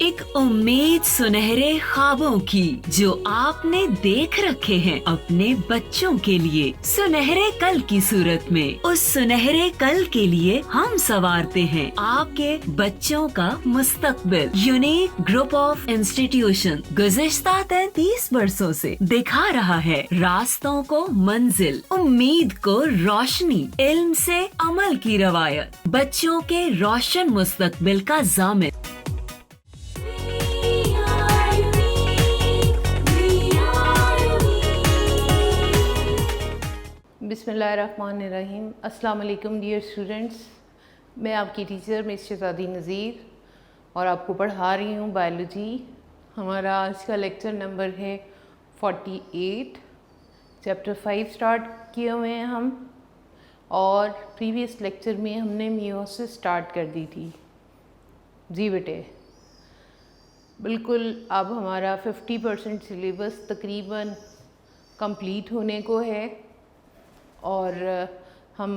एक उम्मीद सुनहरे ख्वाबों की जो आपने देख रखे हैं अपने बच्चों के लिए, सुनहरे कल की सूरत में। उस सुनहरे कल के लिए हम संवारते हैं आपके बच्चों का मुस्तकबिल। यूनिक ग्रुप ऑफ इंस्टीट्यूशन गुज़िश्ता 33 वर्षों से दिखा रहा है रास्तों को मंजिल, उम्मीद को रोशनी, इल्म से अमल की रवायत, बच्चों के रोशन मुस्तकबिल का जामिन। बिस्मिल्लाहिर्रहमानिर्रहीम। अस्सलाम वालेकुम डियर स्टूडेंट्स, मैं आपकी टीचर मिस शहज़ादी नज़ीर और आपको पढ़ा रही हूँ बायोलॉजी। हमारा आज का लेक्चर नंबर है 48। चैप्टर 5 स्टार्ट किए हुए हैं हम, और प्रीवियस लेक्चर में हमने मियोसिस स्टार्ट कर दी थी। जी बेटे, बिल्कुल अब हमारा 50% सिलेबस तकरीबन कंप्लीट होने को है और हम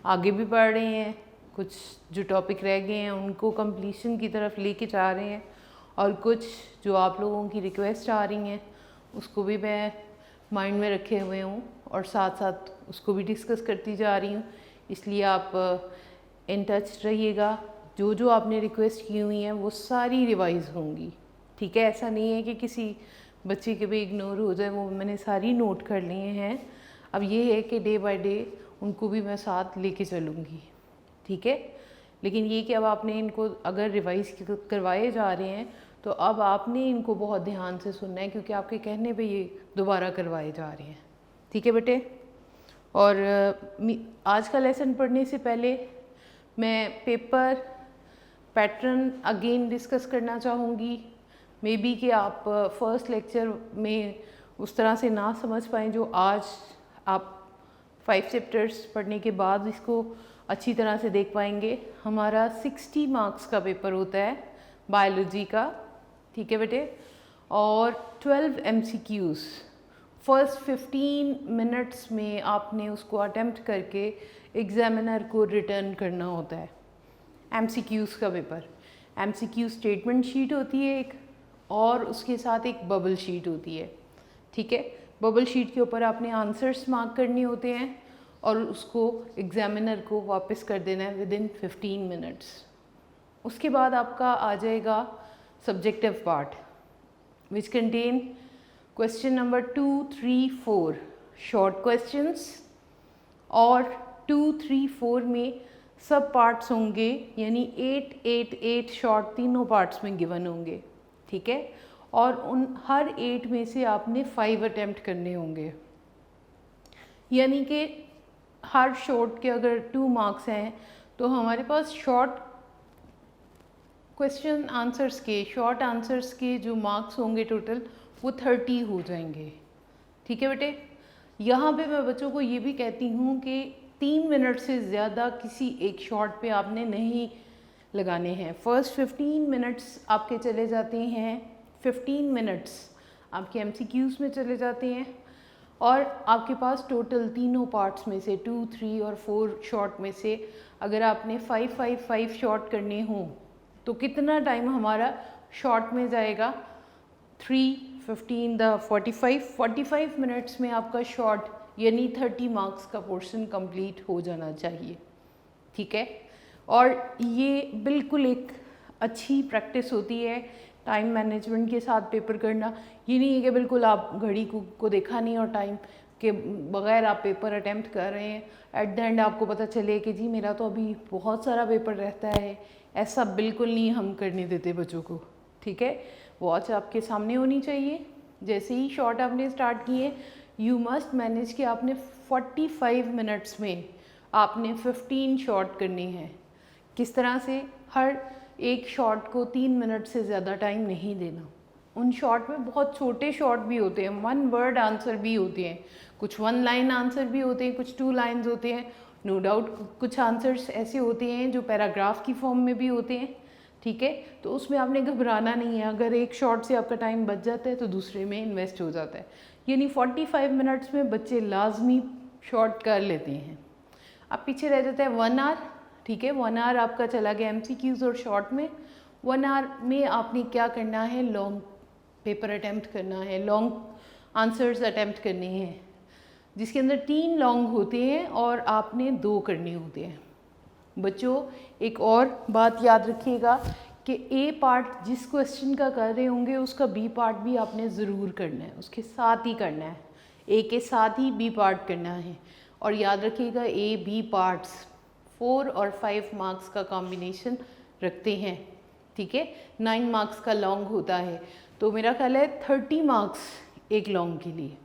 आगे भी पढ़ रहे हैं। कुछ जो टॉपिक रह गए हैं उनको कंप्लीशन की तरफ लेके जा रहे हैं, और कुछ जो आप लोगों की रिक्वेस्ट आ रही हैं उसको भी मैं माइंड में रखे हुए हूँ और साथ साथ उसको भी डिस्कस करती जा रही हूँ। इसलिए आप इन टच रहिएगा। जो जो आपने रिक्वेस्ट की हुई हैं वो सारी रिवाइज़ होंगी, ठीक है। ऐसा नहीं है कि किसी बच्चे के भी इग्नोर हो जाए, वो मैंने सारी नोट कर लिए हैं। अब ये है कि डे बाय डे उनको भी मैं साथ लेके चलूँगी, ठीक है। लेकिन ये कि अब आपने इनको अगर रिवाइज़ करवाए जा रहे हैं तो अब आपने इनको बहुत ध्यान से सुनना है, क्योंकि आपके कहने पे ये दोबारा करवाए जा रहे हैं, ठीक है बेटे। और आज का लेसन पढ़ने से पहले मैं पेपर पैटर्न अगेन डिस्कस करना चाहूँगी। मे बी कि आप फर्स्ट लेक्चर में उस तरह से ना समझ पाएँ जो आज आप 5 चैप्टर्स पढ़ने के बाद इसको अच्छी तरह से देख पाएंगे। हमारा 60 मार्क्स का पेपर होता है बायोलॉजी का, ठीक है बेटे, और 12 MCQs। फर्स्ट 15 मिनट्स में आपने उसको अटेम्प्ट करके एग्जामिनर को रिटर्न करना होता है। MCQs का पेपर, MCQ स्टेटमेंट शीट होती है एक, और उसके साथ एक बबल शीट होती है, ठीक है। बबल शीट के ऊपर आपने आंसर्स मार्क करने होते हैं और उसको एग्जामिनर को वापस कर देना है विद इन 15 मिनट्स। उसके बाद आपका आ जाएगा subjective part, which contain question number 2, 3, 4 short questions, और 2, 3, 4 में सब पार्ट्स होंगे, यानी 8, 8, 8 शॉर्ट तीनों पार्ट्स में गिवन होंगे, ठीक है। और उन हर 8 में से आपने 5 अटैम्प्ट करने होंगे, यानी कि हर शॉर्ट के अगर 2 मार्क्स हैं तो हमारे पास शॉर्ट क्वेश्चन आंसर्स के, शॉर्ट आंसर्स के जो मार्क्स होंगे टोटल वो 30 हो जाएंगे, ठीक है बेटे। यहाँ पे मैं बच्चों को ये भी कहती हूँ कि 3 मिनट से ज़्यादा किसी एक शॉर्ट पे आपने नहीं लगाने हैं। फर्स्ट 15 मिनट्स आपके चले जाते हैं, 15 मिनट्स आपके MCQs में चले जाते हैं, और आपके पास टोटल तीनों पार्ट्स में से 2, 3 और 4 शॉर्ट में से अगर आपने 5, 5, 5 शॉर्ट करने हों तो कितना टाइम हमारा शॉर्ट में जाएगा? 3, 15, 45 मिनट्स में आपका शॉर्ट यानी 30 मार्क्स का पोर्शन कंप्लीट हो जाना चाहिए, ठीक है। और ये बिल्कुल एक अच्छी प्रैक्टिस होती है टाइम मैनेजमेंट के साथ पेपर करना। ये नहीं है कि बिल्कुल आप घड़ी को देखा नहीं और टाइम के बगैर आप पेपर अटेम्प्ट कर रहे हैं, एट द एंड आपको पता चले कि जी मेरा तो अभी बहुत सारा पेपर रहता है। ऐसा बिल्कुल नहीं हम करने देते बच्चों को, ठीक है। वॉच आपके सामने होनी चाहिए। जैसे ही शॉर्ट आपने स्टार्ट किए, यू मस्ट मैनेज कि आपने 45 मिनट्स में आपने 15 शॉर्ट करनी है। किस तरह से? हर एक शॉट को 3 मिनट से ज़्यादा टाइम नहीं देना। उन शॉट में बहुत छोटे शॉट भी होते हैं, 1 वर्ड आंसर भी होते हैं, कुछ 1 लाइन आंसर भी होते हैं, कुछ 2 लाइन्स होते हैं। नो डाउट कुछ आंसर्स ऐसे होते हैं जो पैराग्राफ की फॉर्म में भी होते हैं, ठीक है। तो उसमें आपने घबराना नहीं है। अगर एक शॉट से आपका टाइम बच जाता है तो दूसरे में इन्वेस्ट हो जाता है। यानी 45 मिनट्स में बच्चे लाजमी शॉर्ट कर लेते हैं। अब पीछे रह जाता है 1 आवर, ठीक है। 1 आवर आपका चला गया MCQs और शॉर्ट में। 1 आवर में आपने क्या करना है, लॉन्ग पेपर अटैम्प्ट करना है, लॉन्ग आंसर्स अटैम्प्ट करने हैं, जिसके अंदर 3 लॉन्ग होते हैं और आपने 2 करने होते हैं। बच्चों एक और बात याद रखिएगा कि ए पार्ट जिस क्वेश्चन का कर रहे होंगे उसका बी पार्ट भी आपने ज़रूर करना है, उसके साथ ही करना है, ए के साथ ही बी पार्ट करना है। और याद रखिएगा ए बी पार्ट्स 4 और 5 मार्क्स का कॉम्बिनेशन रखते हैं, ठीक है। 9 मार्क्स का लॉन्ग होता है, तो मेरा ख्याल है 30 मार्क्स एक लॉन्ग के लिए,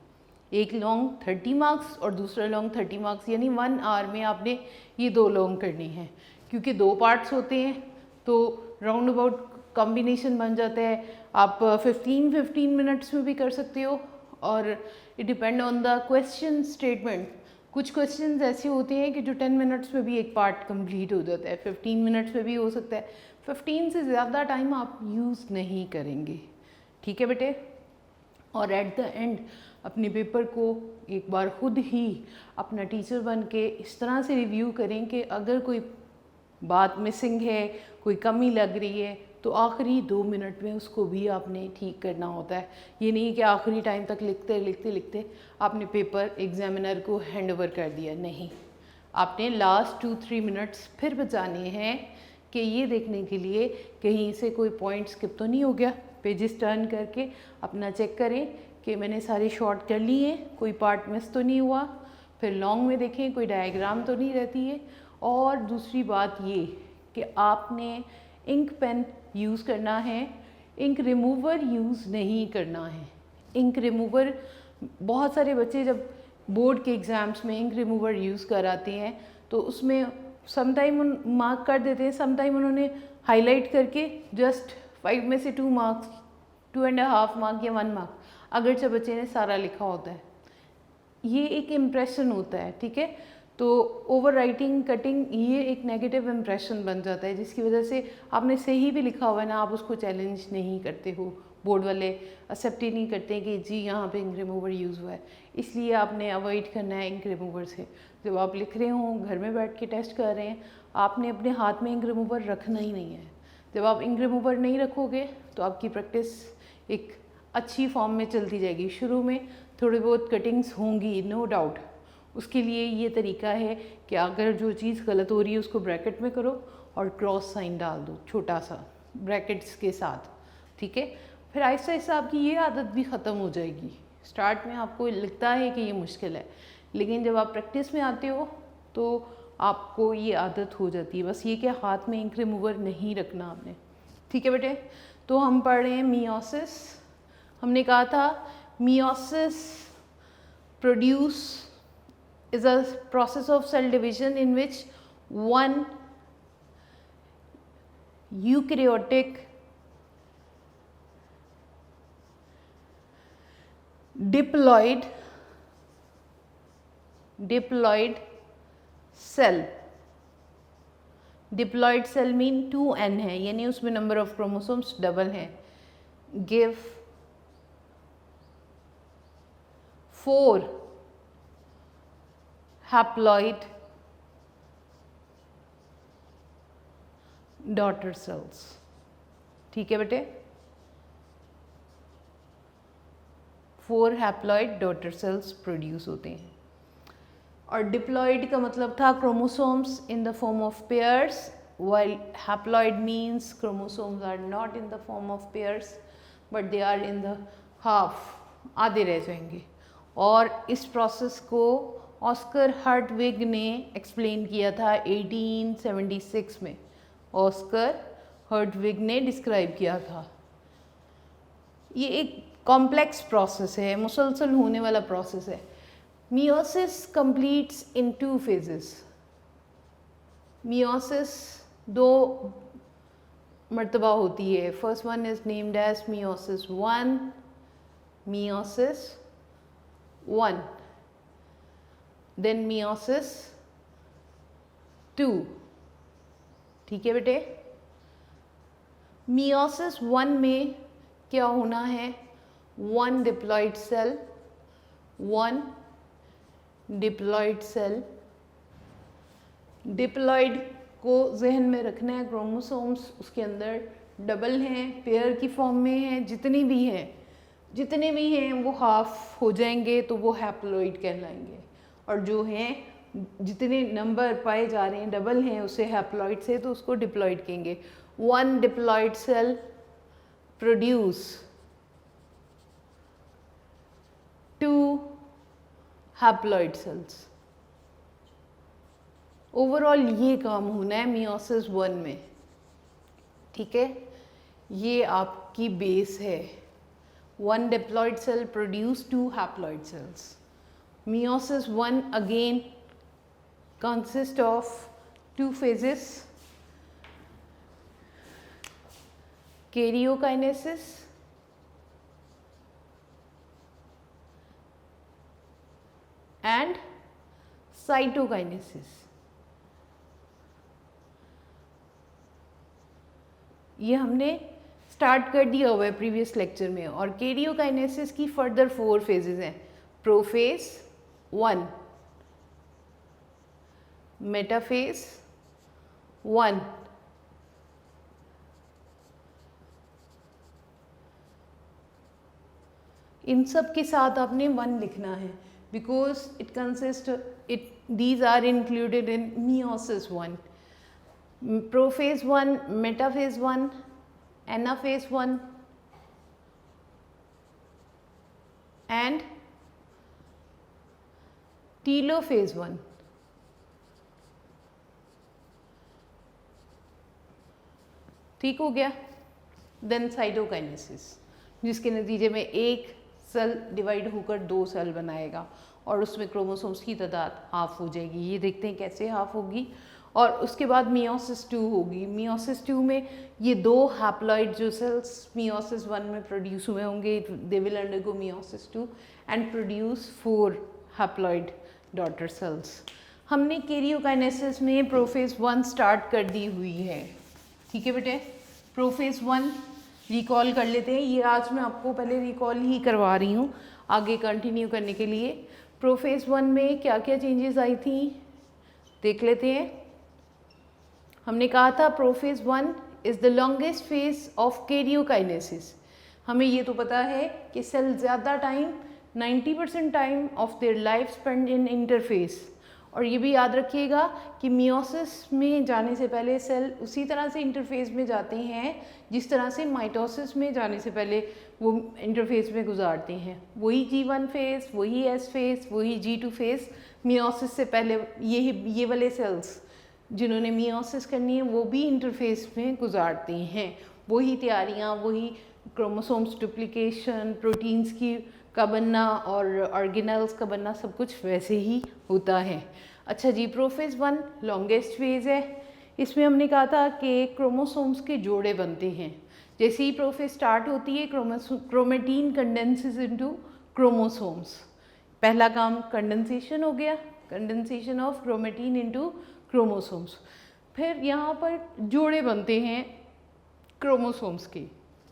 एक लॉन्ग 30 मार्क्स और दूसरा लॉन्ग 30 मार्क्स, यानी 1 आवर में आपने ये 2 लॉन्ग करने हैं। क्योंकि 2 पार्ट्स होते हैं तो राउंड अबाउट कॉम्बिनेशन बन जाता है। आप 15 मिनट्स में भी कर सकते हो और it depend on the question statement. कुछ क्वेश्चंस ऐसे होते हैं कि जो 10 मिनट्स में भी एक पार्ट कंप्लीट हो जाता है, 15 मिनट्स में भी हो सकता है। 15 से ज़्यादा टाइम आप यूज़ नहीं करेंगे, ठीक है बेटे। और एट द एंड अपने पेपर को एक बार खुद ही अपना टीचर बन के इस तरह से रिव्यू करें कि अगर कोई बात मिसिंग है, कोई कमी लग रही है, तो आखिरी 2 मिनट में उसको भी आपने ठीक करना होता है। ये नहीं कि आखिरी टाइम तक लिखते लिखते लिखते आपने पेपर एग्जामिनर को हैंड ओवर कर दिया, नहीं। आपने लास्ट 2-3 मिनट्स फिर बचाने हैं कि ये देखने के लिए कहीं से कोई पॉइंट स्किप तो नहीं हो गया। पेजेस टर्न करके अपना चेक करें कि मैंने सारे शॉर्ट कर लिए हैं, कोई पार्ट मिस तो नहीं हुआ। फिर लॉन्ग में देखें कोई डायग्राम तो नहीं रहती है। और दूसरी बात ये कि आपने इंक पेन यूज़ करना है, इंक रिमूवर यूज़ नहीं करना है। इंक रिमूवर, बहुत सारे बच्चे जब बोर्ड के एग्ज़ाम्स में इंक रिमूवर यूज़ कराते हैं तो उसमें समटाइम मार्क कर देते हैं, समटाइम उन्होंने हाईलाइट करके जस्ट 5 में से 2 मार्क्स, 2.5 मार्क या 1 मार्क, अगरचे बच्चे ने सारा लिखा होता है। ये एक इम्प्रेशन होता है, ठीक है। तो ओवर राइटिंग, कटिंग, ये एक नेगेटिव इम्प्रेशन बन जाता है, जिसकी वजह से आपने सही भी लिखा हुआ है ना, आप उसको चैलेंज नहीं करते हो। बोर्ड वाले एक्सेप्ट ही नहीं करते कि जी यहाँ पे इंक रिमूवर यूज़ हुआ है, इसलिए आपने अवॉइड करना है इंक रिमूवर से। जब आप लिख रहे हो, घर में बैठ के टेस्ट कर रहे हैं, आपने अपने हाथ में इंक रिमूवर रखना ही नहीं है। जब आप इंक रिमूवर नहीं रखोगे तो आपकी प्रैक्टिस एक अच्छी फॉर्म में चलती जाएगी। शुरू में थोड़ी बहुत कटिंग्स होंगी, नो डाउट। उसके लिए ये तरीका है कि अगर जो चीज़ गलत हो रही है उसको ब्रैकेट में करो और क्रॉस साइन डाल दो छोटा सा ब्रैकेट्स के साथ, ठीक है। फिर आहिस्ता आहिस्ता आपकी ये आदत भी ख़त्म हो जाएगी। स्टार्ट में आपको लगता है कि ये मुश्किल है, लेकिन जब आप प्रैक्टिस में आते हो तो आपको ये आदत हो जाती है। बस ये कि हाथ में इंक रिमूवर नहीं रखना आपने, ठीक है बेटे। तो हम पढ़ रहे हैं मियोसिस। हमने कहा था meiosis produce is a process of cell division in which one eukaryotic diploid cell, diploid cell mean 2n है, यानी उसमें number of chromosomes डबल हैं, give 4 haploid daughter cells, ठीक है बेटे। 4 haploid daughter cells प्रोड्यूस होते हैं। और डिप्लॉइड का मतलब था chromosomes in the form of pairs, while haploid means chromosomes are not in the form of pairs but they are in the half, आधे रह जाएंगे। और इस प्रोसेस को ऑस्कर हर्टविग ने एक्सप्लेन किया था 1876 में। ऑस्कर हर्टविग ने डिस्क्राइब किया था। ये एक कॉम्प्लेक्स प्रोसेस है, मुसलसल होने वाला प्रोसेस है। Meiosis completes in 2 phases. Meiosis 2 मर्तबा होती है। First one is named as meiosis 1, meiosis 1, then meiosis 2, ठीक है बेटे। मियोसिस 1 में क्या होना है, 1 diploid cell, 1 diploid cell. Diploid को जहन में रखना है, क्रोमोसोम्स उसके अंदर डबल हैं, पेयर की फॉर्म में हैं, जितने भी हैं वो हाफ हो जाएंगे तो वो हैप्लॉइड कहलाएंगे। और जो हैं जितने नंबर पाए जा रहे हैं डबल हैं उसे हैप्लॉइड से, तो उसको डिप्लॉइड कहेंगे। One diploid cell produce 2 haploid cells. Overall ये काम होना है मियोसिस 1 में, ठीक है। ये आपकी बेस है। 1 diploid cell produce 2 haploid cells. Meiosis 1 again consists of 2 phases, karyokinesis and cytokinesis। ये हमने स्टार्ट कर दिया हुआ है प्रीवियस लेक्चर में। और कैरियोकाइनेसिस की फर्दर 4 फेजेस हैं। प्रोफेज 1, मेटाफेज 1, इन सब के साथ आपने 1 लिखना है because these are included in meiosis 1। Prophase 1, metaphase 1, anaphase 1 and telophase 1। ठीक हो गया। देन साइटोकाइनेसिस, जिसके नतीजे में एक सेल डिवाइड होकर 2 सेल बनाएगा और उसमें क्रोमोसोम्स की तादाद हाफ हो जाएगी। ये देखते हैं कैसे हाफ होगी। और उसके बाद मियोसिस 2 होगी। मियोसिस 2 में ये 2 हैप्लॉइड जो सेल्स मियोसिस 1 में प्रोड्यूस हुए होंगे, दे will undergo meiosis 2 and produce 4 haploid daughter sales. हमने कैरियोकाइनेसिस में प्रोफेज 1 स्टार्ट कर दी हुई है, ठीक है बेटे। प्रोफेज 1 रिकॉल कर लेते हैं। ये आज मैं आपको पहले रिकॉल ही करवा रही हूँ आगे कंटिन्यू करने के लिए। प्रोफेज 1 में क्या क्या चेंजेस आई थी देख लेते हैं। हमने कहा था prophase 1 is the longest phase of karyokinesis. हमें ये तो पता है कि सेल ज़्यादा time 90% time of their life spend in interface. और ये भी याद रखिएगा कि मियोसिस में जाने से पहले सेल उसी तरह से इंटरफेस में जाते हैं जिस तरह से माइटोसिस में जाने से पहले वो इंटरफेस में गुजारते हैं। वही G1 फेज, वही S फेज, वही G2 फेज। मियोसिस से पहले ये वाले सेल्स जिन्होंने मियोसिस करनी है वो भी इंटरफेस में गुजारते हैं। वही तैयारियाँ, वही क्रोमोसोम्स डुप्लीकेशन, प्रोटीन्स का बनना और ऑर्गेनेल्स का बनना सब कुछ वैसे ही होता है। अच्छा जी, प्रोफेज 1 लॉन्गेस्ट फेज है। इसमें हमने कहा था कि क्रोमोसोम्स के जोड़े बनते हैं। जैसे ही प्रोफेज स्टार्ट होती है क्रोमेटीन कंडेंसेस इनटू क्रोमोसोम्स। पहला काम कंडेंसेशन हो गया, condensation of chromatin into chromosomes. फिर यहाँ पर जोड़े बनते हैं क्रोमोसोम्स के,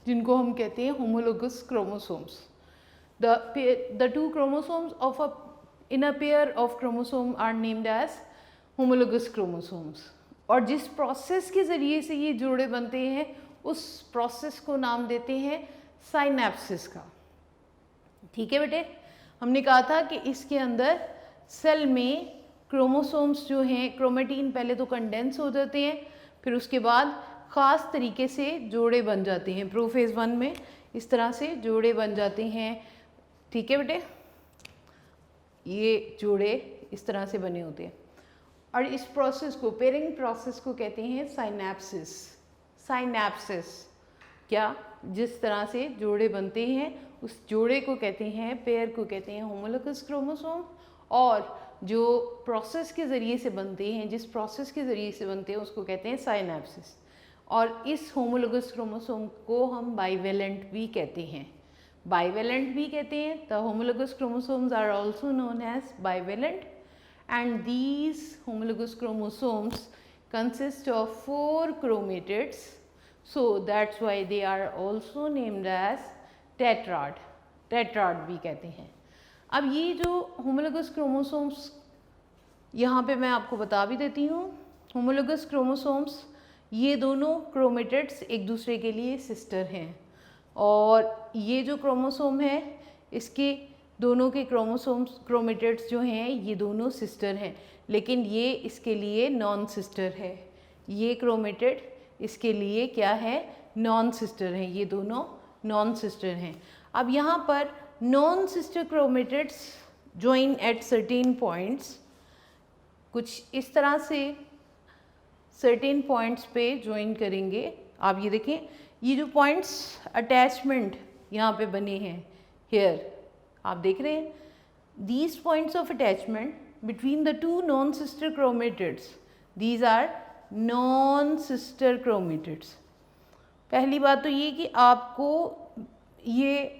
जिनको हम कहते हैं homologous chromosomes. The 2 chromosomes in a pair of chromosome are named as homologous chromosomes। और जिस प्रोसेस के ज़रिए से ये जोड़े बनते हैं उस प्रोसेस को नाम देते हैं साइनेप्सिस का। ठीक है बेटे। हमने कहा था कि इसके अंदर सेल में क्रोमोसोम्स जो हैं, क्रोमेटीन पहले तो कंडेंस हो जाते हैं, फिर उसके बाद ख़ास तरीके से जोड़े बन जाते हैं। प्रोफेज 1 में इस तरह से जोड़े बन जाते हैं। ठीक है बेटे, ये जोड़े इस तरह से बने होते हैं और इस प्रोसेस को, पेयरिंग प्रोसेस को कहते हैं साइनेप्सिस। साइनेप्सिस क्या, जिस तरह से जोड़े बनते हैं उस जोड़े को कहते हैं, पेयर को कहते हैं होमोलोगस क्रोमोसोम। और जो प्रोसेस के ज़रिए से बनते हैं, जिस प्रोसेस के ज़रिए से बनते हैं उसको कहते हैं साइनेप्सिस। और इस होमोलोगस क्रोमोसोम को हम बाइवेलेंट भी कहते हैं। बाइवेलेंट भी कहते हैं। The homologous chromosomes are also known as bivalent and these homologous chromosomes consist of 4 chromatids, so that's why they are also named as tetrad। tetrad भी कहते हैं। अब ये जो होमोलोगस क्रोमोसोम्स, यहाँ पे मैं आपको बता भी देती हूँ, होमोलोगस क्रोमोसोम्स ये दोनों क्रोमेटिड्स एक दूसरे के लिए सिस्टर हैं, और ये जो क्रोमोसोम है इसके दोनों के क्रोमेटिड्स जो हैं ये दोनों सिस्टर हैं, लेकिन ये इसके लिए नॉन सिस्टर है। ये क्रोमेटिड इसके लिए क्या है, नॉन सिस्टर हैं, ये दोनों नॉन सिस्टर हैं। अब यहाँ पर non sister chromatids join at certain points, कुछ इस तरह से सर्टेन पॉइंट्स पे ज्वाइन करेंगे। आप ये देखें, ये जो पॉइंट्स अटैचमेंट यहाँ पे बने हैं, हेयर आप देख रहे हैं, these points of attachment between the two non-sister chromatids, these are non-sister chromatids। पहली बात तो ये कि आपको ये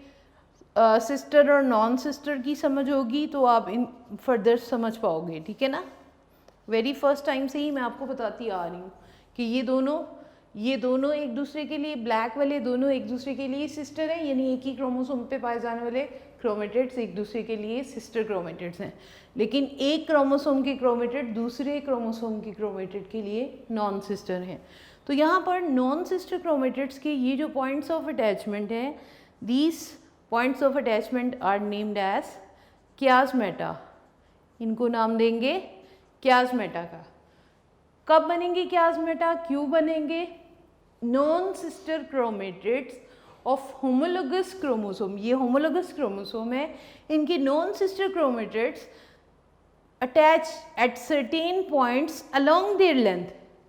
सिस्टर और नॉन सिस्टर की समझ होगी तो आप इन फर्दर समझ पाओगे, ठीक है ना। वेरी फर्स्ट टाइम से ही मैं आपको बताती आ रही हूँ कि ये दोनों एक दूसरे के लिए, ब्लैक वाले दोनों एक दूसरे के लिए सिस्टर हैं, यानी एक ही क्रोमोसोम पे पाए जाने वाले क्रोमेटिड्स एक दूसरे के लिए सिस्टर क्रोमेटिड्स हैं, लेकिन एक क्रोमोसोम के क्रोमेटिड दूसरे क्रोमोसोम के क्रोमेटिड के लिए नॉन सिस्टर हैं। तो यहाँ पर नॉन सिस्टर क्रोमेटिड्स के ये जो पॉइंट्स ऑफ अटैचमेंट हैं, these points of attachment are named as chiasmata. इनको नाम देंगे क्याज़मेटा का। कब बनेंगे क्याज़मेटा, क्यों बनेंगे? Non sister chromatids of homologous chromosome, ये होमोलोगस क्रोमोसोम है, इनके non sister chromatids attach at certain points along there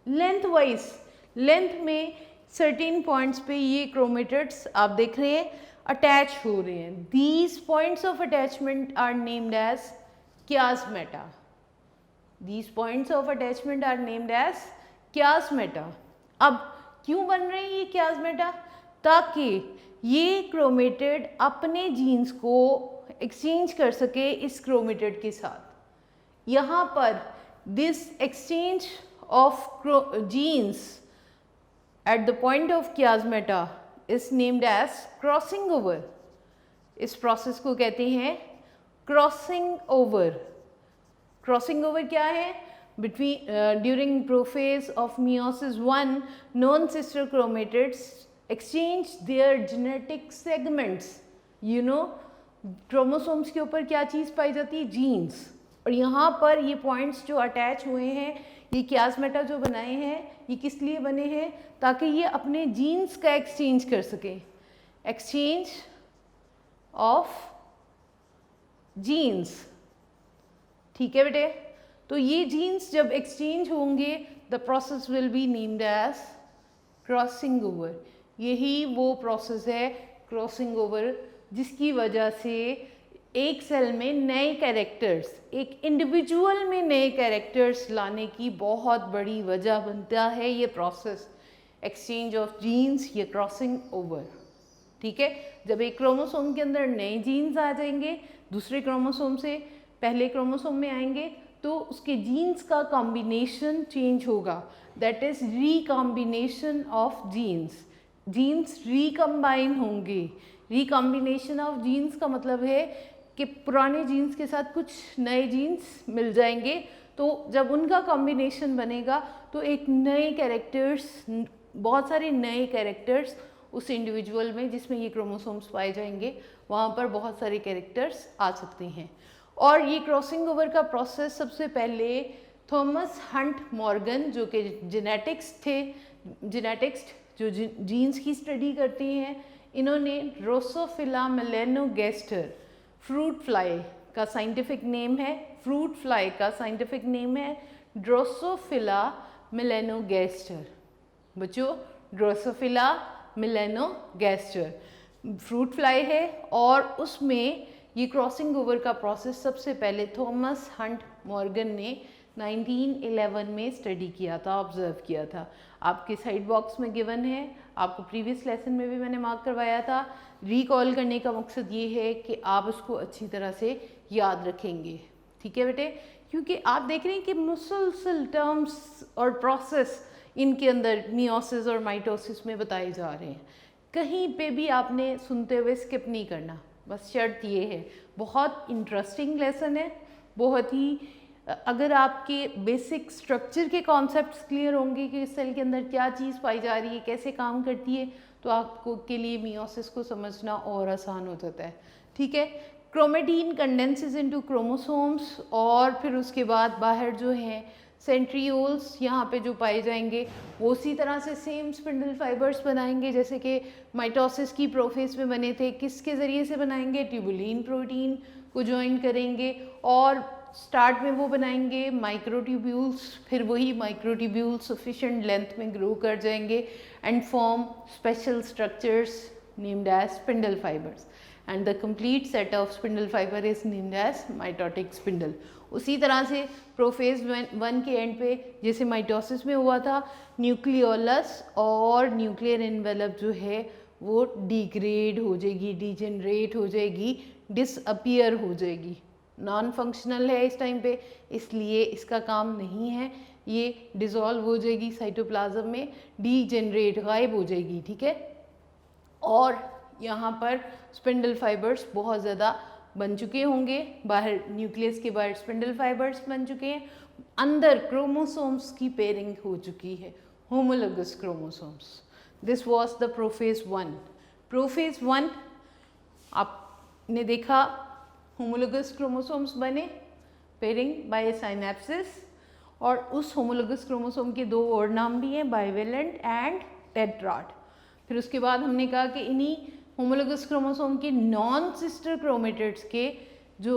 length wise, length में सर्टेन पॉइंट्स पे ये क्रोमेटिड्स आप देख रहे हैं अटैच हो रहे हैं। These points of attachment are named as chiasmata. These points of attachment are named as chiasmata. अब क्यों बन रहे हैं ये क्याज़मेटा? ताकि ये क्रोमेटिड अपने जीन्स को एक्सचेंज कर सके इस क्रोमेटिड के साथ। यहाँ पर this exchange of genes at the point of chiasmata is named as crossing over. इस प्रोसेस को कहते हैं क्रॉसिंग ओवर। क्रॉसिंग ओवर क्या है? Between during prophase of meiosis 1 non sister chromatids exchange their genetic segments. You know, chromosomes के ऊपर क्या चीज़ पाई जाती है? जीन्स। और यहाँ पर ये पॉइंट्स जो अटैच हुए हैं, ये क्याज़मेटा जो बनाए हैं, ये किस लिए बने हैं? ताकि ये अपने जीन्स का एक्सचेंज कर सके। एक्सचेंज ऑफ जीन्स, ठीक है बेटे। तो ये जीन्स जब एक्सचेंज होंगे, the process will be named as crossing over. यही वो प्रोसेस है क्रॉसिंग ओवर जिसकी वजह से एक सेल में नए कैरेक्टर्स, एक इंडिविजुअल में नए कैरेक्टर्स लाने की बहुत बड़ी वजह बनता है ये प्रोसेस, एक्सचेंज ऑफ जीन्स, ये क्रॉसिंग ओवर, ठीक है। जब एक क्रोमोसोम के अंदर नए जीन्स आ जाएंगे, दूसरे क्रोमोसोम से पहले क्रोमोसोम में आएंगे, तो उसके जीन्स का कॉम्बिनेशन चेंज होगा, that is recombination of genes. Genes recombine होंगे। रिकॉम्बिनेशन ऑफ जीन्स का मतलब है कि पुराने जीन्स के साथ कुछ नए जीन्स मिल जाएंगे, तो जब उनका कॉम्बिनेशन बनेगा तो एक नए कैरेक्टर्स, बहुत सारे नए कैरेक्टर्स उस इंडिविजुअल में जिसमें ये क्रोमोसोम्स पाए जाएंगे, वहाँ पर बहुत सारे कैरेक्टर्स आ सकते हैं। और ये क्रॉसिंग ओवर का प्रोसेस सबसे पहले थॉमस हंट मॉर्गन, जो कि जेनेटिक्स थे, जेनेटिक्स्ट जो जीन्स की स्टडी करती हैं, इन्होंने ड्रोसोफिला मेलेनोगैस्टर, फ्रूट फ्लाई का साइंटिफिक नेम है, फ्रूट फ्लाई का साइंटिफिक नेम है ड्रोसोफिला मेलेनोगैस्टर। बच्चों, ड्रोसोफिला मेलेनोगैस्टर फ्रूट फ्लाई है, और उसमें ये क्रॉसिंग ओवर का प्रोसेस सबसे पहले थॉमस हंट मॉर्गन ने 1911 में स्टडी किया था, ऑब्जर्व किया था। आपके साइड बॉक्स में गिवन है, आपको प्रीवियस लेसन में भी मैंने मार्क करवाया था। रिकॉल करने का मकसद ये है कि आप उसको अच्छी तरह से याद रखेंगे, ठीक है बेटे, क्योंकि आप देख रहे हैं कि मुसलसल टर्म्स और प्रोसेस इनके अंदर मियोसिस और माइटोसिस में बताए जा रहे हैं। कहीं पे भी आपने सुनते हुए स्किप नहीं करना, बस शर्त ये है। बहुत इंटरेस्टिंग लेसन है, बहुत ही अगर आपके बेसिक स्ट्रक्चर के कॉन्सेप्ट्स क्लियर होंगे कि सेल के अंदर क्या चीज़ पाई जा रही है, कैसे काम करती है, तो आपको के लिए मियोसिस को समझना और आसान हो जाता है। ठीक है, क्रोमेटिन कंडेंसेस इनटू क्रोमोसोम्स, और फिर उसके बाद बाहर जो है सेंट्रियोल्स यहाँ पे जो पाए जाएंगे वो उसी तरह से सेम स्पिंडल फाइबर्स बनाएंगे जैसे कि माइटोसिस की प्रोफेज में बने थे। किसके ज़रिए से बनाएंगे? ट्यूबुलिन प्रोटीन को ज्वाइन करेंगे और स्टार्ट में वो बनाएंगे माइक्रोट्यूब्यूल्स, फिर वही माइक्रोट्यूब्यूल्स सफिशिएंट लेंथ में ग्रो कर जाएंगे and form special structures named as spindle fibres, and the complete set of spindle fibre is named as mitotic spindle. उसी तरह से प्रोफेज 1 के एंड पे जैसे माइटोसिस में हुआ था, न्यूक्लियोलस और न्यूक्लियर एनवेलप जो है वो डिग्रेड हो जाएगी, डिजेनरेट हो जाएगी, डिसअपियर हो जाएगी, नॉन फंक्शनल है इस टाइम पे, इसलिए इसका काम नहीं है, ये डिसॉल्व हो जाएगी साइटोप्लाज्म में, डीजेनरेट गायब हो जाएगी। ठीक है, और यहाँ पर स्पिंडल फाइबर्स बहुत ज़्यादा बन चुके होंगे, बाहर न्यूक्लियस के बाहर स्पिंडल फाइबर्स बन चुके हैं, अंदर क्रोमोसोम्स की पेयरिंग हो चुकी है, homologous chromosomes. This was the prophase 1। Prophase 1 आपने देखा होमोलोगस क्रोमोसोम्स बने, पेयरिंग बाय साइनेप्सिस, और उस होमोलोगस क्रोमोसोम के दो और नाम भी हैं, बाइवेलेंट एंड टेट्राड। फिर उसके बाद हमने कहा कि इन्हीं होमोलोगस क्रोमोसोम के नॉन सिस्टर क्रोमेटिड्स के जो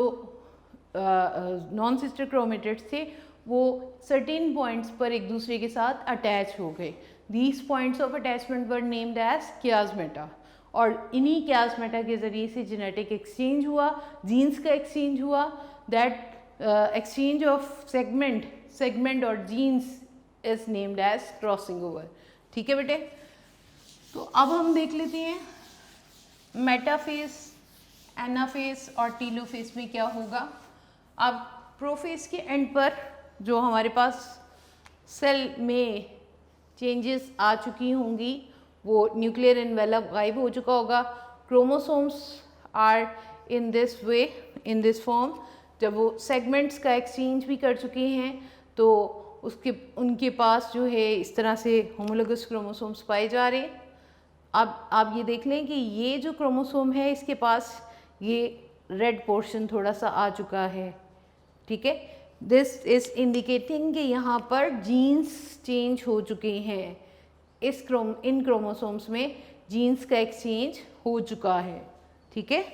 नॉन सिस्टर क्रोमेटिड्स थे वो सर्टेन पॉइंट्स पर एक दूसरे के साथ अटैच हो गए। These points of attachment were named as chiasmata, और इन्हीं कियास्मेटा के ज़रिए से जेनेटिक एक्सचेंज हुआ, जीन्स का एक्सचेंज हुआ। दैट एक्सचेंज ऑफ सेगमेंट और genes is named as crossing over. ठीक है बेटे, तो अब हम देख लेते हैं मेटाफेज, एनाफेज और टीलोफेज में क्या होगा। अब प्रोफेज के एंड पर जो हमारे पास सेल में चेंजेस आ चुकी होंगी, वो न्यूक्लियर एनवेलप गायब हो चुका होगा, chromosomes are in this way, in this form. जब वो सेगमेंट्स का एक्सचेंज भी कर चुके हैं तो उनके पास जो है इस तरह से होमोलोगस क्रोमोसोम्स पाए जा रहे हैं। अब आप ये देख लें कि ये जो क्रोमोसोम है इसके पास ये रेड पोर्शन थोड़ा सा आ चुका है। ठीक है, दिस इज इंडिकेटिंग कि यहाँ पर जीन्स चेंज हो चुके हैं, इन क्रोमोसोम्स में जीन्स का एक्सचेंज हो चुका है। ठीक है,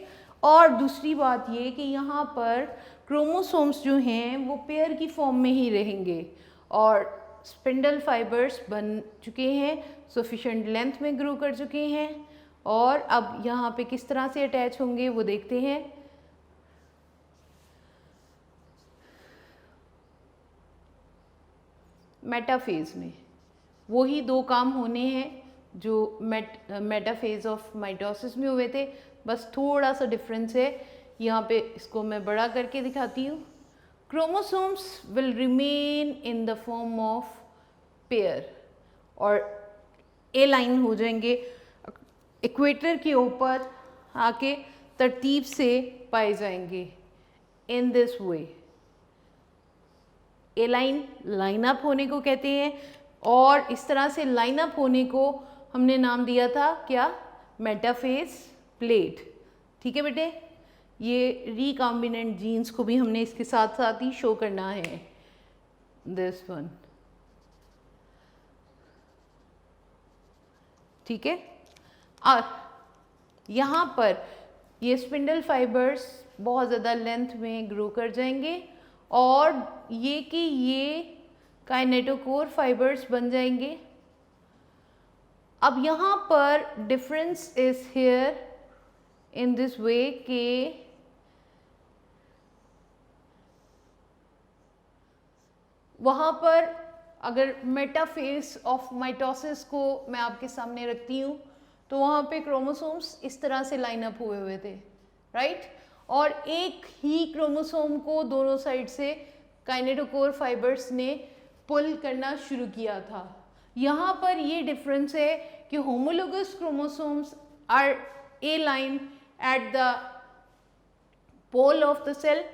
और दूसरी बात ये कि यहाँ पर क्रोमोसोम्स जो हैं वो पेयर की फॉर्म में ही रहेंगे और स्पिंडल फाइबर्स बन चुके हैं, सफिशिएंट लेंथ में ग्रो कर चुके हैं, और अब यहाँ पे किस तरह से अटैच होंगे वो देखते हैं। मेटाफेज में वही दो काम होने हैं जो मेटाफेज ऑफ माइटोसिस में हुए थे, बस थोड़ा सा डिफरेंस है। यहाँ पे इसको मैं बड़ा करके दिखाती हूँ। Chromosomes will remain in the form of pair और ए लाइन हो जाएंगे, इक्वेटर के ऊपर आके तरतीब से पाए जाएंगे इन this way. A line up होने को कहते हैं, और इस तरह से लाइन अप होने को हमने नाम दिया था क्या? Metaphase plate. ठीक है बेटे, ये रिकॉम्बिनेंट जीन्स को भी हमने इसके साथ साथ ही शो करना है। दिस वन, ठीक है। और यहाँ पर ये स्पिंडल फाइबर्स बहुत ज़्यादा लेंथ में ग्रो कर जाएंगे और ये काइनेटोकोर फाइबर्स बन जाएंगे। अब यहाँ पर difference is here in this वे के वहाँ पर अगर मेटाफेज ऑफ माइटोसिस को मैं आपके सामने रखती हूँ तो वहाँ पे क्रोमोसोम्स इस तरह से लाइन अप हुए थे, राइट। और एक ही क्रोमोसोम को दोनों साइड से काइनेटोकोर फाइबर्स ने पुल करना शुरू किया था। यहाँ पर ये डिफरेंस है कि homologous chromosomes are align at the pole of the cell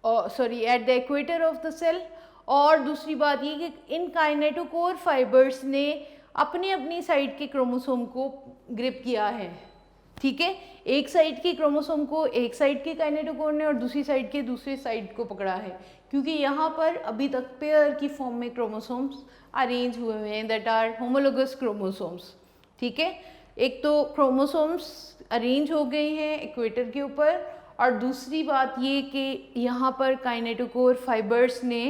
at the equator of the cell. और दूसरी बात ये कि इन काइनेटोकोर फाइबर्स ने अपने अपनी साइड के क्रोमोसोम को ग्रिप किया है, ठीक है। एक साइड के क्रोमोसोम को एक साइड के काइनेटोकोर ने और दूसरी साइड के दूसरे साइड को पकड़ा है, क्योंकि यहाँ पर अभी तक पेयर की फॉर्म में क्रोमोसोम्स अरेंज हुए हुए हैं, दैट आर होमोलोगस क्रोमोसोम्स, ठीक है। एक तो क्रोमोसोम्स अरेंज हो गए हैं इक्वेटर के ऊपर, और दूसरी बात ये कि यहाँ पर काइनेटोकोर फाइबर्स ने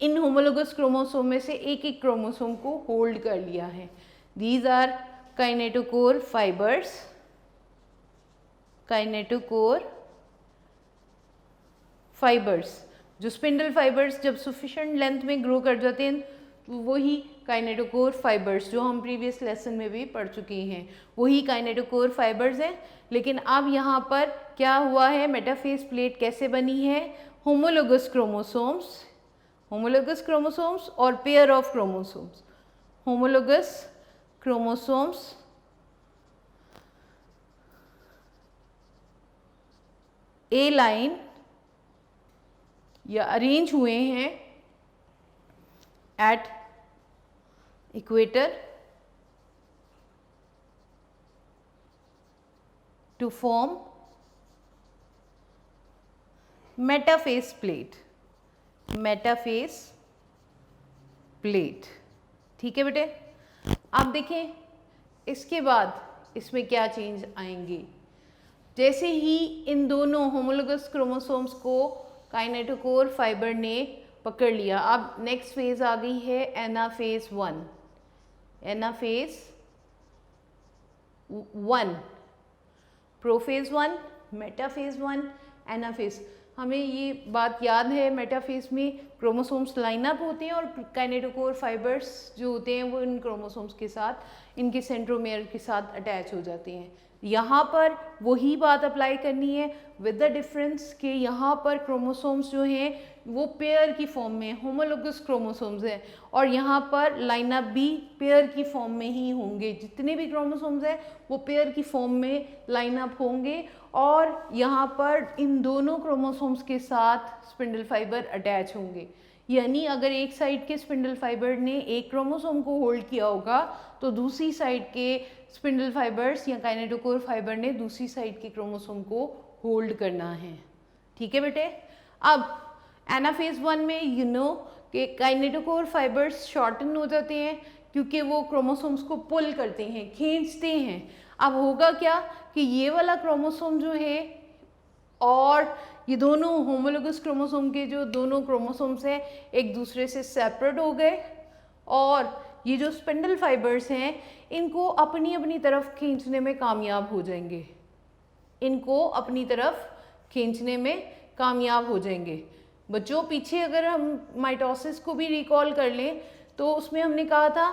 इन होमोलोगस क्रोमोसोम में से एक एक क्रोमोसोम को होल्ड कर लिया है। These are kinetochore fibres, kinetochore fibres. जो स्पिंडल फाइबर्स जब सफिशिएंट लेंथ में ग्रो कर जाते हैं तो वही काइनेटोकोर फाइबर्स, जो हम प्रीवियस लेसन में भी पढ़ चुके हैं, वही काइनेटोकोर फाइबर्स हैं। लेकिन अब यहाँ पर क्या हुआ है, मेटाफेस प्लेट कैसे बनी है, होमोलोगस क्रोमोसोम्स, होमोलोगस क्रोमोसोम्स और pair of chromosomes, homologous chromosomes align या अरेंज हुए हैं at equator to form metaphase plate, metaphase plate, ठीक है बेटे। आप देखें इसके बाद इसमें क्या चेंज आएंगे। जैसे ही इन दोनों होमोलोगस क्रोमोसोम्स को काइनेटोकोर फाइबर ने पकड़ लिया, अब नेक्स्ट फेज आ गई है anaphase 1, anaphase 1, prophase 1, metaphase 1, anaphase. हमें ये बात याद है, मेटाफेज में क्रोमोसोम्स लाइन अप होते हैं और काइनेटोकोर फाइबर्स जो होते हैं वो इन क्रोमोसोम्स के साथ, इनके सेंट्रोमेयर के साथ अटैच हो जाते हैं। यहाँ पर वही बात अप्लाई करनी है विद द डिफरेंस कि यहाँ पर क्रोमोसोम्स जो हैं वो पेयर की फॉर्म में होमोलोगस क्रोमोसोम्स हैं, और यहाँ पर लाइनअप भी पेयर की फॉर्म में ही होंगे। जितने भी क्रोमोसोम्स हैं वो पेयर की फॉर्म में लाइनअप होंगे, और यहाँ पर इन दोनों क्रोमोसोम्स के साथ स्पिंडल फाइबर अटैच होंगे। यानी अगर एक साइड के स्पिंडल फाइबर ने एक क्रोमोसोम को होल्ड किया होगा तो दूसरी साइड के स्पिंडल फाइबर्स या काइनेटोकोर फाइबर ने दूसरी साइड के क्रोमोसोम को होल्ड करना है, ठीक है बेटे। अब एनाफेज 1 में यू नो कि काइनेटोकोर फाइबर्स शॉर्टन हो जाते हैं क्योंकि वो क्रोमोसोम्स को पुल करते हैं, खींचते हैं। अब होगा क्या कि ये वाला क्रोमोसोम जो है और ये दोनों होमोलोगस क्रोमोसोम के जो दोनों क्रोमोसोम्स हैं एक दूसरे से सेपरेट हो गए, और ये जो स्पिंडल फाइबर्स हैं इनको अपनी अपनी तरफ खींचने में कामयाब हो जाएंगे, इनको अपनी तरफ खींचने में कामयाब हो जाएंगे। बच्चों पीछे अगर हम माइटोसिस को भी रिकॉल कर लें तो उसमें हमने कहा था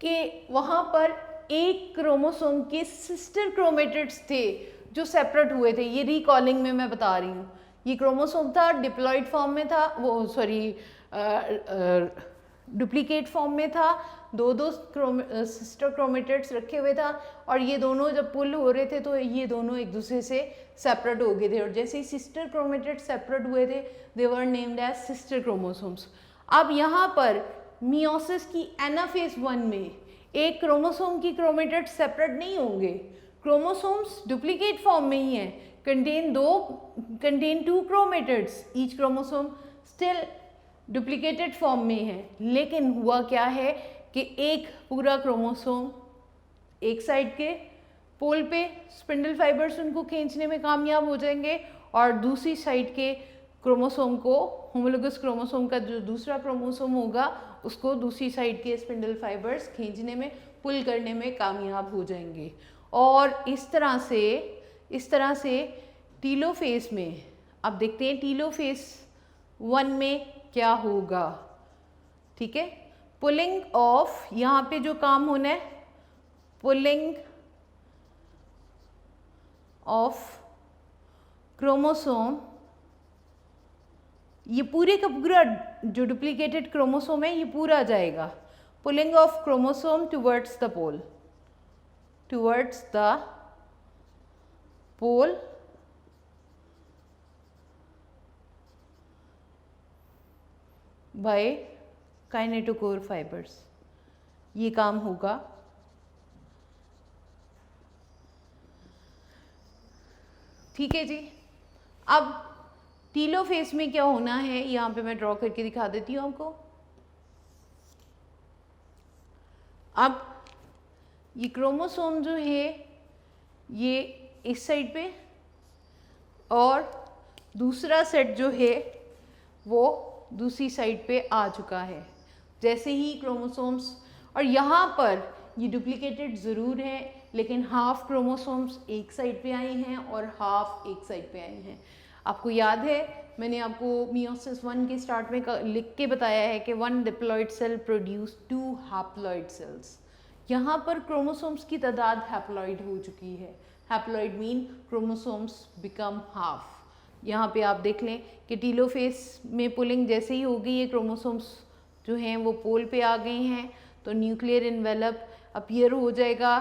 कि वहाँ पर एक क्रोमोसोम के सिस्टर क्रोमेटिड्स थे जो सेपरेट हुए थे। ये रिकॉलिंग में मैं बता रही हूँ। ये क्रोमोसोम था डिप्लॉइड फॉर्म में था, वो सॉरी डुप्लीकेट फॉर्म में था, दो सिस्टर क्रोमेटिड्स रखे हुए था, और ये दोनों जब पुल हो रहे थे तो ये दोनों एक दूसरे से सेपरेट हो गए थे, और जैसे ही सिस्टर क्रोमेटिड्स सेपरेट हुए थे they were named as sister chromosomes. अब यहाँ पर मियोसिस की एनाफेज 1 में एक क्रोमोसोम की क्रोमेटिड्स सेपरेट नहीं होंगे, क्रोमोसोम्स डुप्लीकेट फॉर्म में ही हैं, contain 2 chromatids, each chromosome still duplicated form में है। लेकिन हुआ क्या है कि एक पूरा क्रोमोसोम एक साइड के पोल पे स्पिंडल फाइबर्स उनको खींचने में कामयाब हो जाएंगे, और दूसरी साइड के क्रोमोसोम को, होमोलोगस क्रोमोसोम का जो दूसरा क्रोमोसोम होगा उसको दूसरी साइड के स्पिंडल फाइबर्स खींचने में, पुल करने में कामयाब हो जाएंगे। और इस तरह से टीलोफेज में, अब देखते हैं टीलोफेज 1 में क्या होगा, ठीक है। पुलिंग ऑफ, यहाँ पे जो काम होना है पुलिंग ऑफ क्रोमोसोम, ये पूरे का पूरा जो डुप्लीकेटेड क्रोमोसोम है ये पूरा जाएगा। Pulling of chromosome towards the pole, towards the pole by kinetochore fibres. ये काम होगा। ठीक है जी। अब टीलोफेज में क्या होना है, यहाँ पे मैं ड्रॉ करके दिखा देती हूँ आपको। अब ये क्रोमोसोम जो है ये इस साइड पे और दूसरा सेट जो है वो दूसरी साइड पे आ चुका है। जैसे ही क्रोमोसोम्स, और यहाँ पर ये डुप्लीकेटेड ज़रूर है लेकिन हाफ क्रोमोसोम्स एक साइड पे आए हैं और हाफ एक साइड पे आए हैं। आपको याद है मैंने आपको मियोसिस 1 के स्टार्ट में लिख के बताया है कि 1 diploid cell produce 2 haploid cells. यहाँ पर क्रोमोसोम्स की तादाद हैप्लॉइड हो चुकी है। Haploid mean chromosomes become half. यहाँ पे आप देख लें कि टीलोफेज में पुलिंग जैसे ही हो गई है, क्रोमोसोम्स जो हैं वो पोल पे आ गए हैं, तो न्यूक्लियर इन्वेलप अपीयर हो जाएगा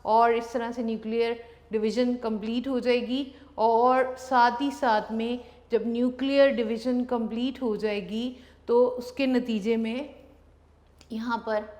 और इस तरह से न्यूक्लियर डिवीज़न कंप्लीट हो जाएगी। और साथ ही साथ में जब न्यूक्लियर डिवीज़न कंप्लीट हो जाएगी तो उसके नतीजे में यहाँ पर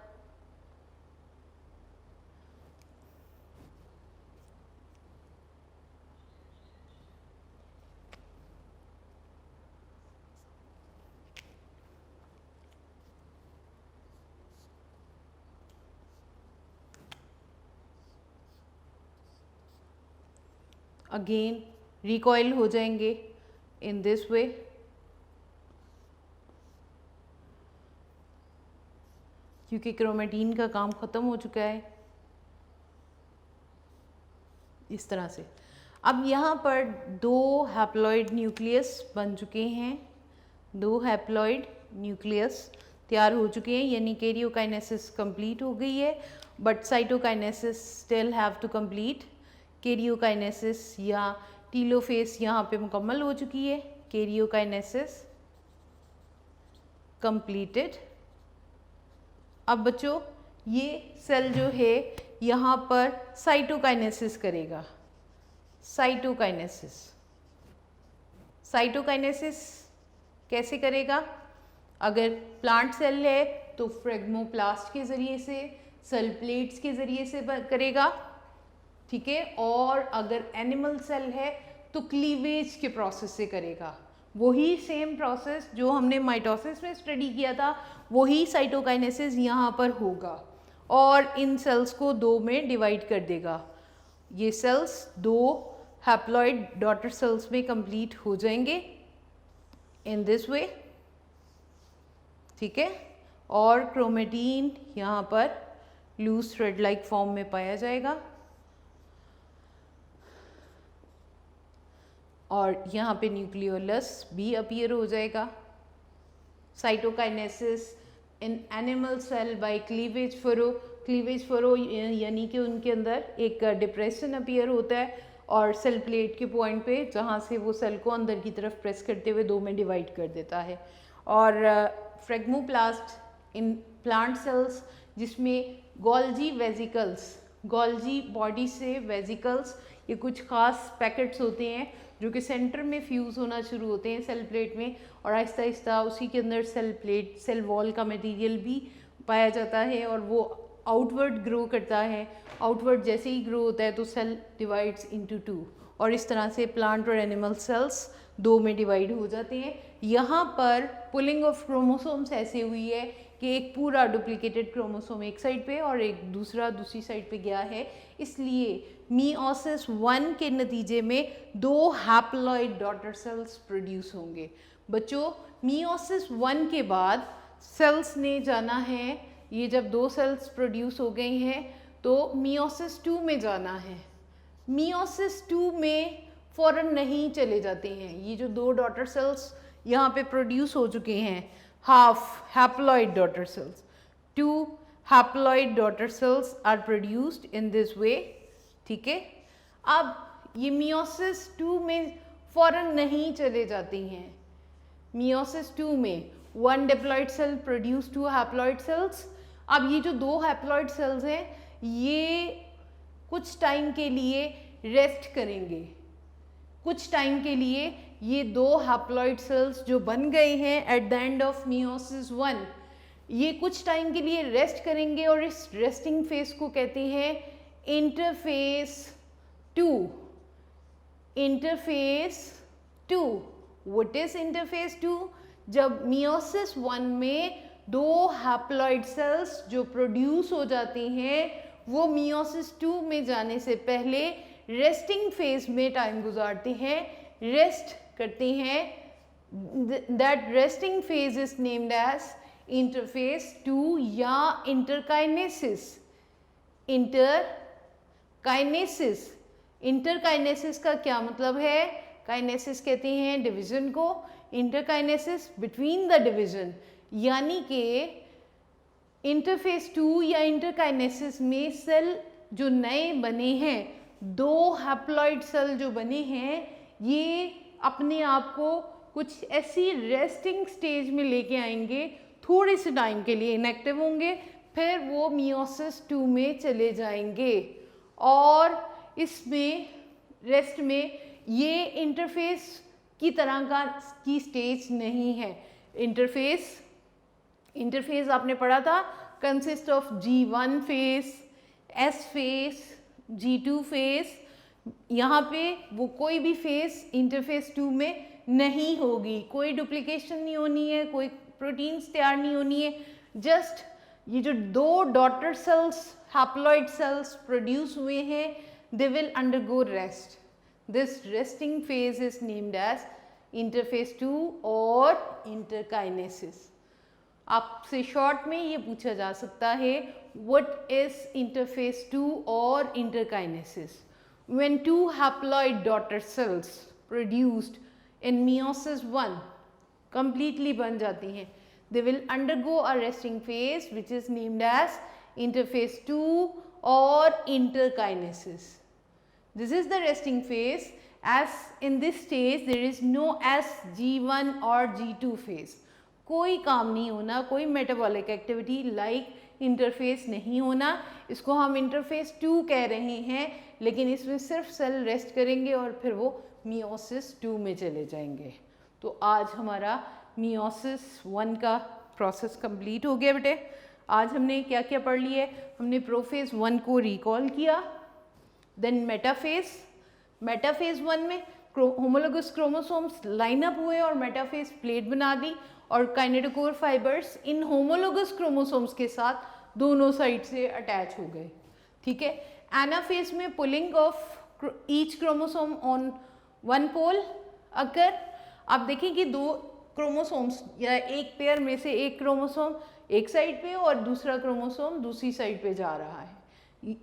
अगेन रिकॉइल हो जाएंगे इन दिस वे। क्योंकि क्रोमेटीन का काम ख़त्म हो चुका है इस तरह से। अब यहाँ पर 2 हैप्लॉइड न्यूक्लियस बन चुके हैं, 2 हैप्लॉइड न्यूक्लियस तैयार हो चुके हैं, यानी कैरियोकाइनेसिस कंप्लीट हो गई है। But cytokinesis still have to complete. Karyokinesis या टीलोफेज यहाँ पे मुकम्मल हो चुकी है। Karyokinesis completed. अब बच्चों ये सेल जो है यहाँ पर साइटोकाइनेसिस करेगा। साइटोकाइनेसिस, साइटोकाइनेसिस कैसे करेगा? अगर प्लांट सेल है तो फ्रेगमोप्लास्ट के ज़रिए से, सेल प्लेट्स के ज़रिए से करेगा, ठीक है। और अगर एनिमल सेल है तो क्लीवेज के प्रोसेस से करेगा। वही सेम प्रोसेस जो हमने माइटोसिस में स्टडी किया था, वही साइटोकाइनेसिस यहाँ पर होगा और इन सेल्स को 2 में डिवाइड कर देगा। ये सेल्स 2 हैप्लॉइड डॉटर सेल्स में कंप्लीट हो जाएंगे इन दिस वे, ठीक है। और क्रोमेटीन यहाँ पर लूज थ्रेड लाइक फॉर्म में पाया जाएगा और यहाँ पे न्यूक्लियोलस भी अपीयर हो जाएगा। Cytokinesis in animal cell by cleavage furrow. Cleavage furrow यानी कि उनके अंदर एक डिप्रेशन अपीयर होता है और सेल प्लेट के पॉइंट पे, जहाँ से वो सेल को अंदर की तरफ प्रेस करते हुए 2 में डिवाइड कर देता है। और फ्रेगमोप्लास्ट इन प्लांट सेल्स, जिसमें गोल्जी वेजिकल्स, गोल्जी बॉडी से वेजिकल्स, ये कुछ खास पैकेट्स होते हैं जो कि सेंटर में फ्यूज़ होना शुरू होते हैं सेल प्लेट में और आहिस्ता आहिस्ता उसी के अंदर सेल प्लेट, सेल वॉल का मटेरियल भी पाया जाता है और वो आउटवर्ड ग्रो करता है। आउटवर्ड जैसे ही ग्रो होता है तो सेल डिवाइड्स इनटू 2 और इस तरह से प्लांट और एनिमल सेल्स 2 में डिवाइड हो जाते हैं। यहाँ पर पुलिंग ऑफ क्रोमोसोम्स ऐसे हुई है कि एक पूरा डुप्लीकेटेड क्रोमोसोम एक साइड पे और एक दूसरी साइड पे गया है। इसलिए मियोसिस 1 के नतीजे में 2 हैप्लॉइड डॉटर सेल्स प्रोड्यूस होंगे। बच्चों मियोसिस 1 के बाद सेल्स ने जाना है, ये जब 2 सेल्स प्रोड्यूस हो गए हैं तो मियोसिस 2 में जाना है। मियोसिस 2 में फ़ौरन नहीं चले जाते हैं। ये जो 2 डॉटर सेल्स यहाँ पे प्रोड्यूस हो चुके हैं, half haploid daughter cells, 2 haploid daughter cells are produced in this way, ठीक है। अब ये मियोसिस 2 में फ़ौरन नहीं चले जाते हैं। मियोसिस 2 में 1 diploid cell produce 2 haploid cells. अब ये जो 2 हैप्लॉइड सेल्स हैं ये कुछ टाइम के लिए रेस्ट करेंगे, कुछ टाइम के लिए ये 2 हैप्लॉइड सेल्स जो बन गए हैं at the end of meiosis 1, ये कुछ टाइम के लिए रेस्ट करेंगे और इस रेस्टिंग फेज को कहते हैं interphase 2। Interphase 2, what is interphase 2? जब मियोसिस 1 में 2 हैप्लॉइड सेल्स जो प्रोड्यूस हो जाते हैं वो मियोसिस 2 में जाने से पहले रेस्टिंग फेज में टाइम गुजारते हैं, रेस्ट करते हैं। That resting phase is named as interphase 2 या इंटरकाइनेसिस। इंटरकाइनेसिस, इंटरकाइनेसिस का क्या मतलब है? काइनेसिस कहते हैं डिवीजन को, इंटरकाइनेसिस बिटवीन द डिवीजन, यानी कि इंटरफेज 2 या इंटरकाइनेसिस में सेल जो नए बने हैं, 2 हैप्लॉइड सेल जो बने हैं, ये अपने आप को कुछ ऐसी रेस्टिंग स्टेज में लेके आएंगे, थोड़े से टाइम के लिए इनएक्टिव होंगे, फिर वो मियोसिस 2 में चले जाएंगे। और इसमें रेस्ट में ये इंटरफेस की तरह की स्टेज नहीं है। इंटरफेस आपने पढ़ा था consist of G1 face, S face, G2 face. यहाँ पे वो कोई भी फेस इंटरफेस 2 में नहीं होगी, कोई डुप्लीकेशन नहीं होनी है, कोई प्रोटीन्स तैयार नहीं होनी है। जस्ट ये जो 2 daughter cells, haploid cells produce हुए हैं, they will undergo rest. This resting phase is named as interphase 2 और इंटरकाइनेसिस। आपसे शॉर्ट में ये पूछा जा सकता है, व्हाट इज इंटरफेज 2 और interkinesis? When 2 haploid daughter cells produced in meiosis 1 completely बन जाती हैं, they will undergo a resting phase which is named as interphase 2 or interkinesis. This is the resting phase, as in this stage there is no G1 or G2 phase. कोई काम नहीं होना, कोई metabolic activity like interface नहीं होना। इसको हम interface 2 कह रहे हैं, लेकिन इसमें सिर्फ सेल रेस्ट करेंगे और फिर वो मियोसिस 2 में चले जाएंगे। तो आज हमारा मियोसिस 1 का प्रोसेस कंप्लीट हो गया बेटे। आज हमने क्या क्या पढ़ लिया है? हमने प्रोफेज 1 को रिकॉल किया, देन मेटाफेज 1 में होमोलोगस क्रोमोसोम्स लाइनअप हुए और मेटाफेज प्लेट बना दी और काइनेटोकोर फाइबर्स इन होमोलोगस क्रोमोसोम्स के साथ दोनों साइड से अटैच हो गए। ठीक है। एनाफेज में pulling of each chromosome on one pole. अगर आप देखें कि 2 क्रोमोसोम्स या एक पेयर में से एक क्रोमोसोम एक साइड पे और दूसरा क्रोमोसोम दूसरी साइड पे जा रहा है।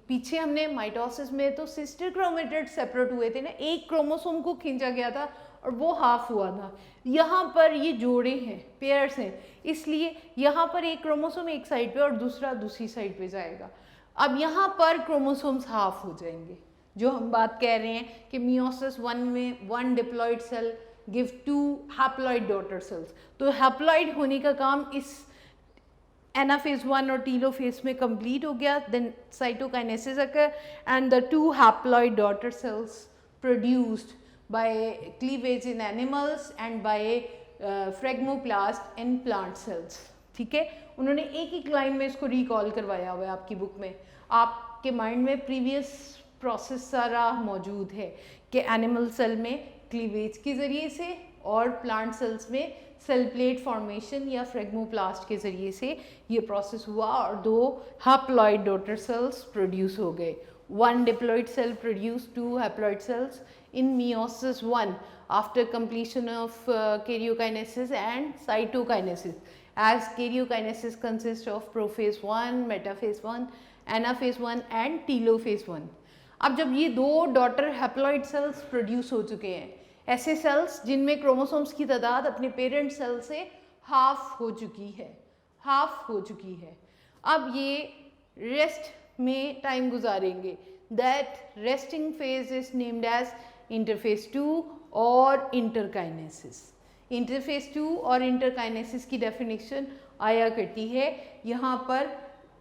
पीछे हमने माइटोसिस में तो सिस्टर क्रोमेटिड सेपरेट हुए थे ना, एक क्रोमोसोम को खींचा गया था और वो हाफ हुआ था। यहाँ पर ये जोड़े हैं, पेयर्स हैं, इसलिए यहाँ पर एक क्रोमोसोम एक साइड पे और दूसरा दूसरी साइड पे जाएगा। अब यहाँ पर क्रोमोसोम्स हाफ हो जाएंगे, जो हम बात कह रहे हैं कि मियोसिस 1 में 1 diploid cell give 2 haploid daughter cells. तो हैप्लॉइड होने का काम इस एनाफेज 1 और टीलोफेज में कंप्लीट हो गया। Then cytokinesis occur and the 2 haploid daughter cells produced by cleavage in animals and by phlegmoplast in plant cells। ठीक है, उन्होंने एक लाइन में इसको रिकॉल करवाया हुआ है आपकी बुक में। आपके माइंड में प्रीवियस प्रोसेस सारा मौजूद है कि एनिमल सेल में क्लीवेज के ज़रिए से और प्लांट सेल्स में सेल प्लेट फॉर्मेशन या फ्रेगमोप्लास्ट के ज़रिए से ये प्रोसेस हुआ और 2 हैप्लॉइड डॉटर सेल्स प्रोड्यूस हो गए। 1 diploid cell produced 2 haploid cells in meiosis 1 after completion of karyokinesis and cytokinesis, as karyokinesis consists of prophase 1, metaphase 1, anaphase 1 and telophase 1। अब जब ये 2 डॉटर हैप्लॉइड सेल्स प्रोड्यूस हो चुके हैं, ऐसे सेल्स जिनमें क्रोमोसोम्स की तादाद अपने पेरेंट सेल से हाफ हो चुकी है, अब ये रेस्ट में टाइम गुजारेंगे। That resting phase is named as interphase 2 और इंटरकाइनेसिस। इंटरफेज 2 और इंटरकाइनेसिस की डेफिनेशन आया करती है यहाँ पर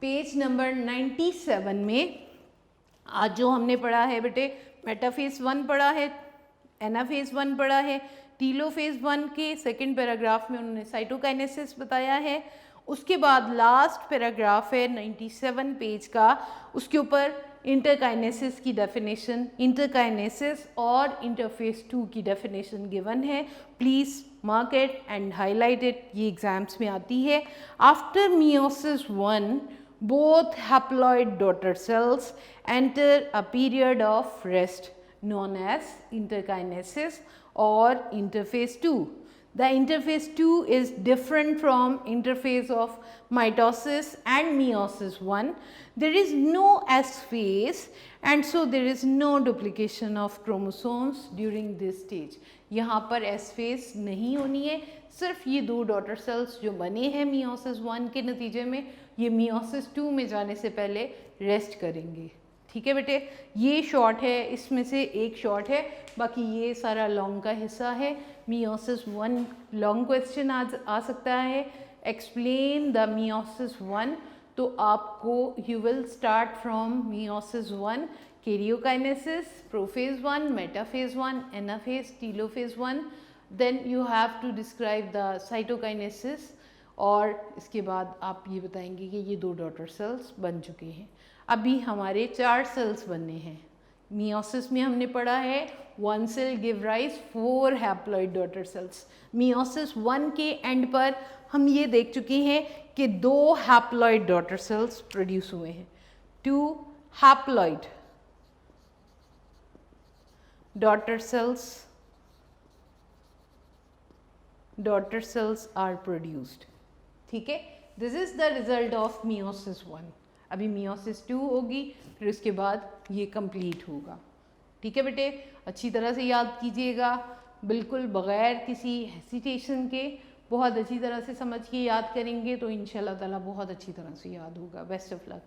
पेज नंबर 97 में। आज जो हमने पढ़ा है बेटे, मेटाफेज 1 पढ़ा है, एनाफेज 1 पढ़ा है, टीलोफेज 1 के सेकंड पैराग्राफ में उन्होंने साइटोकाइनेसिस बताया है। उसके बाद लास्ट पैराग्राफ है 97 पेज का, उसके ऊपर इंटरकाइनेसिस की डेफिनेशन, इंटरकाइनेसिस और इंटरफेस 2 की डेफिनेशन गिवन है। Please mark it and highlight it, ये एग्जाम्स में आती है। After meiosis 1 both haploid daughter cells enter a period of rest known as interkinesis or interphase 2. The interphase 2 is different from interphase of mitosis and meiosis 1. There is no S phase and so there is no duplication of chromosomes during this stage. यहाँ पर S phase नहीं होनी है, सिर्फ ये दो daughter cells जो बने हैं मियोसिस 1 के नतीजे में, ये मियोसिस 2 में जाने से पहले रेस्ट करेंगे। ठीक है बेटे, ये शॉर्ट है, इसमें से एक शॉर्ट है, बाकी ये सारा लॉन्ग का हिस्सा है। मियोसिस 1 लॉन्ग क्वेश्चन आ सकता है, एक्सप्लेन द मियोसिस 1, तो आपको you will start from meiosis 1, karyokinesis, prophase 1, metaphase 1, anaphase, telophase 1, then you have to describe the cytokinesis और इसके बाद आप ये बताएंगे कि ये दो डॉटर सेल्स बन चुके हैं। अभी हमारे 4 सेल्स बनने हैं। मियोसिस में हमने पढ़ा है 1 cell give rise 4 haploid daughter cells. Meiosis 1 के एंड पर हम ये देख चुके हैं कि 2 हैप्लॉइड डॉटर सेल्स प्रोड्यूस हुए हैं। 2 haploid daughter cells are produced. ठीक है, this is the result of meiosis 1। अभी मियोसिस 2 होगी, फिर उसके बाद ये कंप्लीट होगा। ठीक है बेटे, अच्छी तरह से याद कीजिएगा, बिल्कुल बग़ैर किसी हेसिटेशन के बहुत अच्छी तरह से समझ के याद करेंगे तो इंशाल्लाह ताला बहुत अच्छी तरह से याद होगा। Best of luck.